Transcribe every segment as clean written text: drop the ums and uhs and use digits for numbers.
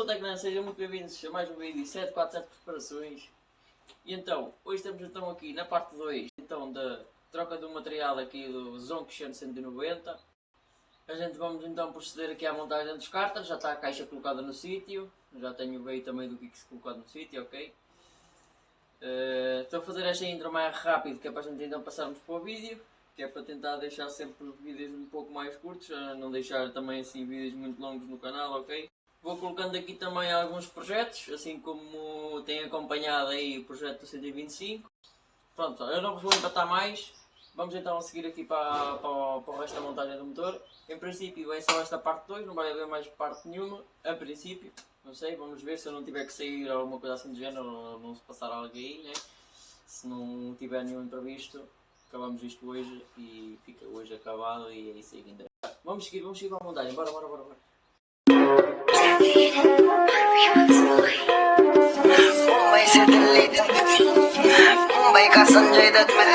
Malta que não, sejam muito bem-vindos a mais um vídeo 747 preparações. E então, hoje estamos então aqui na parte 2 então, da troca do material aqui do z190cc 190. A gente vamos então proceder aqui à montagem dos cárteres, já está a caixa colocada no sítio, já tenho o veio também do que se colocado no sítio, ok? Estou a fazer esta intro mais rápido, que é para a gente então passarmos para o vídeo, que é para tentar deixar sempre os vídeos um pouco mais curtos, não deixar também assim vídeos muito longos no canal, ok? Vou colocando aqui também alguns projetos, assim como têm acompanhado aí o projeto do 125. Pronto, eu não vos vou empatar mais, vamos então a seguir aqui para o resto da montagem do motor. Em princípio é só esta parte 2, não vai haver mais parte nenhuma, a princípio. Não sei, vamos ver se eu não tiver que sair alguma coisa assim do género, ou não se passar algo aí, né? Se não tiver nenhum imprevisto, acabamos isto hoje e fica hoje acabado e é isso aí que interessa. Vamos seguir para a montagem, bora. Mumbai से दिल्ली तक मुंबई का संजय दत्त में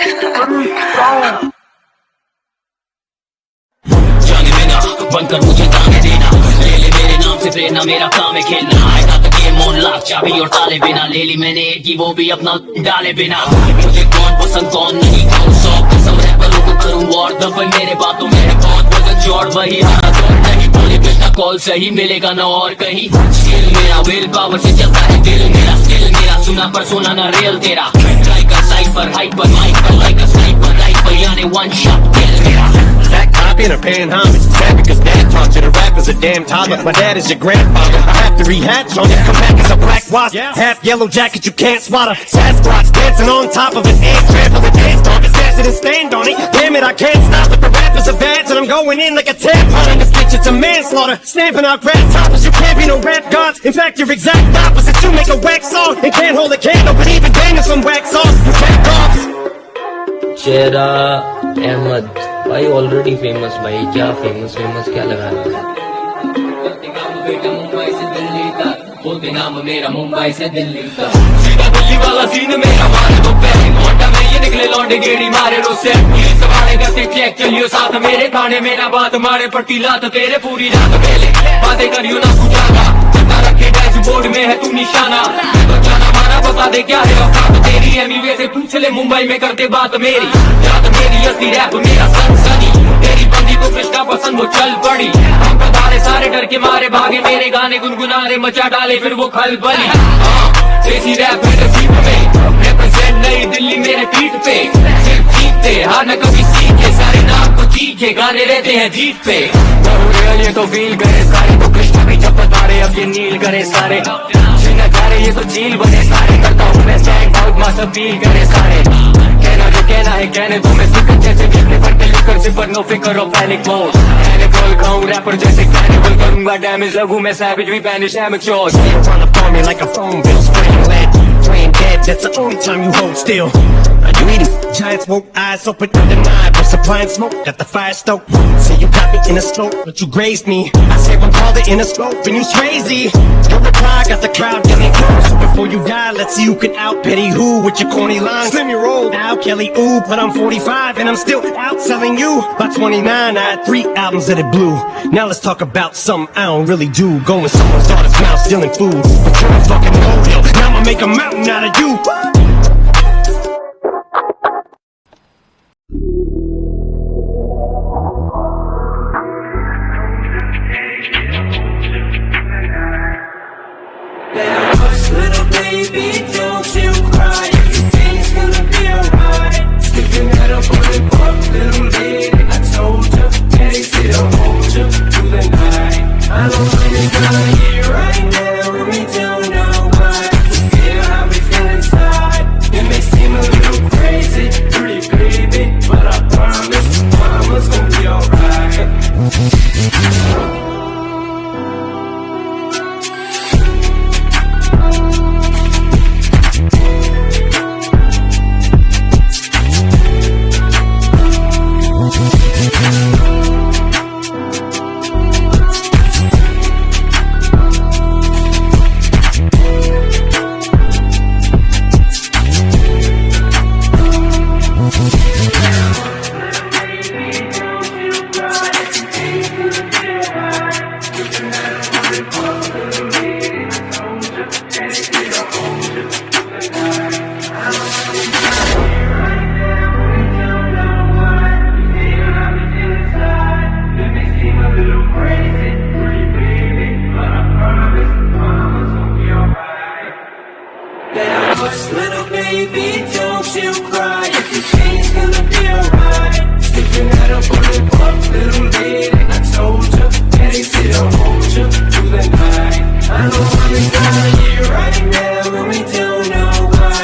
जाने देना बनकर मुझे ताने देना ले ले मेरे नाम से प्रेरणा मेरा काम है खेलना आएगा तो गेम ऑन लाख चाबी और ताले बिना ले ली मैंने एक की वो भी अपना डाले बिना मुझे कौन पसंद कौन नहीं कौन सौ कसम रैपरों को करूँ और दफन मेरे बातों में है बहुत वजन जोड़ वही हारा जोड़ नहीं बोले कृष्णा कॉल सही मिलेगा ना और कहीं स्किल मेरा विल पावर से चलता है दिल मेरा स्किल मेरा सुना पर सोना ना रियल तेरा ट्राई कर साइड पर हाइट पर माइक पर लाइक अ स्नाइपर राइट पर यानी वन शॉट किल मेरा Back copying or paying homage. Sad because dad taught you to rap as a damn toddler. My dad is your grandfather. I have to rehatch on you. Come back as a black wasp. Half yellow jacket, you can't swatter. Sasquatch dancing on top of an ant trample. The dance dog is acid and stained on it. Damn it, I can't stop it. The rappers are bad, and I'm going in like a tampon. In this bitch, it's a manslaughter. Stamping out grasshoppers. You can't be no rap gods. In fact, you're exact opposite. You make a wax song and can't hold a candle, but even then there's some wax off. You back off. चेहरा अहमद भाई already famous भाई क्या famous क्या लगा रहा है मुंबई से दिल्ली तक बोलते नाम मेरा मुंबई से दिल्ली तक सीधा दिल्ली वाला सीन मेरा मारे तो पहले मोटा में ये निकले लौंडे गेड़ी मारे रोसे पुलिस वाले करते चेक चलियो साथ मेरे खाने मेरा बात मारे पट्टी लात तेरे पूरी रात पहले बातें करियो ना सुझाना चलता रखे डैशबोर्ड में है तू निशाना तो जाना माना बता दे क्या है औकात तेरी एमवे से पूछ ले मुंबई में करते बात मेरी याद मेरी असली रैप मेरा सनसनी तेरी बंदी को कृष्णा पसंद वो चल पड़ी हम पधारे सारे डर के मारे भागे मेरे गाने गुनगुनारे मचा डाले फिर वो खलबली देसी रैप मेरे सीट में रिप्रेजेंट नई दिल्ली मेरे पीठ पे सिर्फ जीतते हार न कभी सीखे सारे नाम को चीखे गाने रहते हैं जीत पे ये तो फील करे सारे तो कृष्णा भी जब बता रहे अब ये नील करे सारे जीना चाह रहे ये तो झील बने सारे करता हूँ मैं स्टैंड बहुत मास्टर फील करे सारे कहना जो कहना है कहने दो मैं सिक्कर जैसे बिजली पर के लिखकर सिपर नो फिकर और पैनिक मोड मैंने बोल खाऊं रैपर जैसे कैनिबल करूंगा डैमेज लगूं मैं सैवेज भी पैनिश amateur Run up on me like a phone bill, spraying lead, playing dead. That's the only time you hold still. Are you eating? Giants woke eyes open, undeniable. Supplying smoke, got the fire stoked. Say you got me in a scope, but you grazed me. I say one call it in a scope, and you crazy. Your reply got the crowd getting close. So before you die, let's see who can out Petty who with your corny lines. Slim your roll, now Kelly ooh, but I'm 45 and I'm still outselling you. By 29, I had 3 albums that it blew. Now let's talk about something I don't really do. Going someone's daughter's mouth, stealing food. But you're a fucking molehill. Now I'ma make a mountain out of you. Little baby, don't you cry. Everything's gonna be alright. Stick your head up on the book, little lady. I told you, Daddy said I'll hold you through the night. I don't want to die here right now. We don't know why. We feel how we feel inside. It may seem a little crazy, pretty baby, but I promise, mama's gonna be alright. Hush, little baby, don't you cry. Everything's gonna be alright. Sticking at a bullet up, little lady. I told you, daddy said I'll hold you through the night. I know I'm inside here right now, but we don't know why.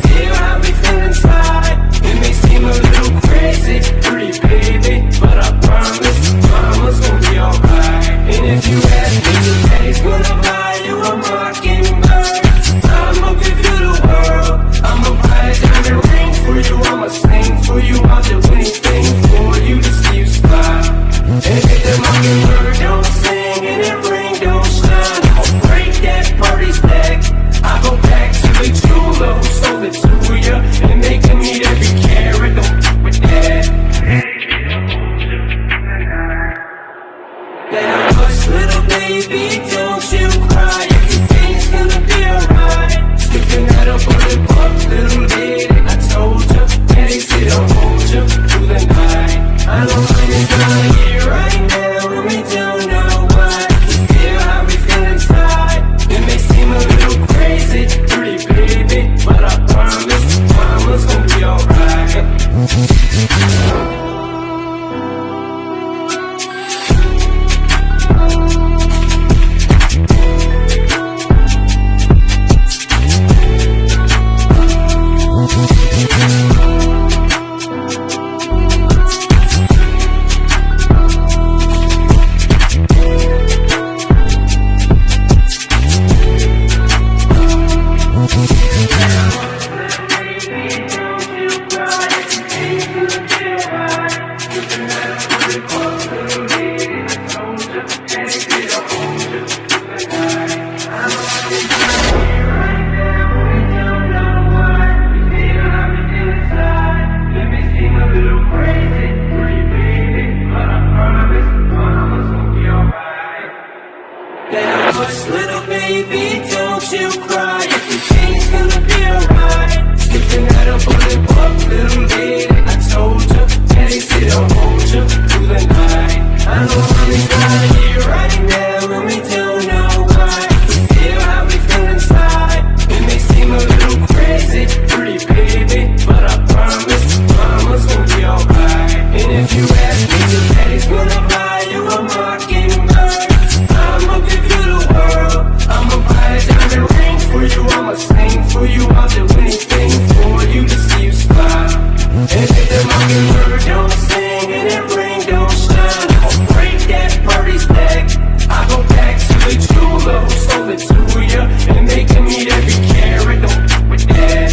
Feel how we feel inside. It may seem a little crazy, pretty baby, but I promise, mama's gonna be alright. And if you ask me, daddy's gonna buy you a mockingbird. I'ma give you the world. I'ma buy a diamond ring for you. I'ma sing for you. I'll do anything for you to see you smile. And if the mockingbird don't sing and that ring don't shine, I'll break that birdie's neck. I go back to the jeweler who sold it to you and make him eat every carrot. Don't f with that. Now hush, little baby, don't you cry. Everything's gonna be alright. Sticking at a bullet up, little lady. I told you, daddy said I'll hold you through the night. I know I'm inside here right now, and we don't know why. Feel how we feel inside. It may seem a little crazy, pretty baby, but I promise, mama's gonna be alright. Hush, little baby, don't you cry. Everything's gonna be alright. Sticking at a bullet up, little lady. I told you, daddy said I'll hold you through the night. I know I'm inside here right now, and we don't know why. Feel how we feel inside. It may seem a little crazy, pretty baby, but I promise, mama's gonna be alright. And if you ask me to, daddy's gonna buy you a mockingbird. I'ma give you the world. I'ma buy a diamond ring for you. I'ma sing for you. I'll do anything for you to see you smile. And if the mockingbird don't sing and that ring don't shine, I'll break that birdie's neck. I go back to the jeweler who sold it to you and make him eat every carrot. Don't f with that.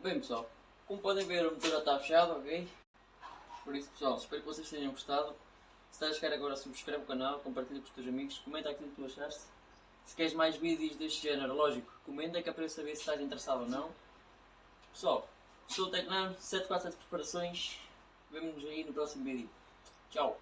Bem pessoal, como podem ver o motor já está fechado, ok? Por isso pessoal, espero que vocês tenham gostado. Se estás a chegar agora, subscreve o canal, compartilha com os teus amigos, comenta aquilo que tu achaste. Se queres mais vídeos deste género, lógico, comenta que é para eu saber se estás interessado ou não. Pessoal, sou o Tecnano, 747 Preparações, vemo-nos aí no próximo vídeo. Tchau!